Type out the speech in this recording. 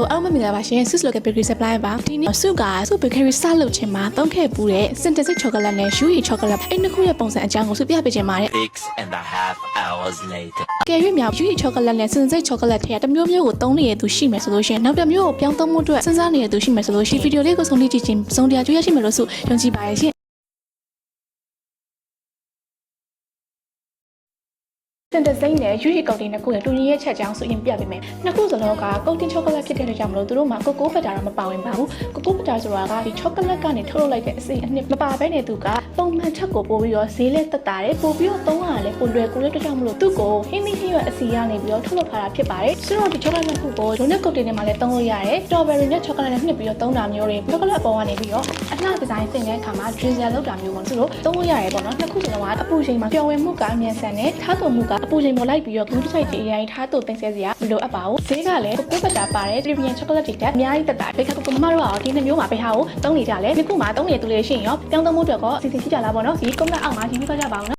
Hello အားလုံးမင်္ဂလာပါရှင် Sus Local Bakery Supply ပါဒီနေ့စုကစု bakery စလုပ်ခြင်းမှာသုံးခဲ့ပူတဲ့ synthetic chocolate နဲ့ Yui chocolate အဲ့နှစ်ခုရဲ့ပုံစံအကြောင်းကိုစုပြပေးခြင်းပါတယ် 6.5 hours later ကဲ၍မြောက် Yui chocolate နဲ့ synthetic chocolate ထဲကတစ်မျိုးမျိုးကိုသုံးနေတဲ့သူရှိမယ်ဆိုလို့ရှိရင်နောက်တစ်မျိုးကိုပြောင်းသုံးမှုအတွက်စဉ်းစားနေတဲ့သူရှိမယ်ဆိုလို့ရှိရင်ဗီဒီယိုလေးကိုဆုံးဖြတ်ကြည့်ခြင်းစုံတရားကြည့်ရရှိမယ်လို့စုယုံကြည်ပါတယ်ရှင်စင်တစိမ့်နဲ့ယူရီကောက်တင်နှစ်ခုရဲ့တူညီရဲ့ချက်ကြောင်းဆိုရင်ပြပေးမယ်။နှစ်ခုစလုံးကကောက်တင်ချောကလက်ဖြစ်တဲ့ကြောင့်မလို့သူတို့မှာကိုကိုဘတ်တာတော့မပါဝင်ပါဘူး။ကိုကိုဘတ်တာဆိုတာကဒီချောကလက်ကနေထုတ်လုပ်လိုက်တဲ့အစိအနှစ်မပါဘဲနဲ့သူကပုံမှန်ချက်ကိုပို့ပြီးတော့ဈေးလက်တက်တာတယ်ပို့ပြီးတော့သုံးရလဲပိုလွယ်ကူတဲ့ကြောင့်မလို့သူ့ကိုဟင်းသီးဟင်းရွက်အစီကနေပြီးတော့ထုတ်လုပ်ထားတာဖြစ်ပါတယ်။ဆိုတော့ဒီချောကလက်နှစ်ခုကိုဂျုံနဲ့ကောက်တင်နဲ့မှလည်းသုံးလို့ရတယ်။ strawberry နဲ့ချောကလက်နဲ့နှစ်ပြီးတော့သုံးတာမျိုးတွေချောကလက်အပေါ်ကနေပြီးတော့အလှဒီဇိုင်းသင်တဲ့အခါမှာ drizzle လုပ်တာမျိုးပေါ့ဆိုတော့သုံးလို့ရတယ်ပေါ့နော်။နှစ်ခုစလုံးကအပူချိန်မှာပျော်ဝင်မှုကအမြန်ဆန်နဲ့ထားသွင်းမှုကအပူချိန်ပေါ်လိုက်ပြီးဂူးတစ်ဆိုင်တီအရင်ထားတော့တင်ဆက်စရာမလိုအပ်ပါဘူးဈေးကလည်းကိုဘတ်တာပါတယ် premium chocolate တွေတက်အများကြီးတက်တာဘေခါကိုမမတို့ကဒီနှစ်မျိုးမှာဘေဟာကိုသုံးနေကြလဲဒီခုမှာသုံးနေသူလေးရှိရင်ရောပြောင်းသုံးမှုအတွက်ကောအစီအစဉ်ရှိကြလားပေါ့နော်ဒီကုန်းကအောက်မှာဒီမျိုးကြပါအောင်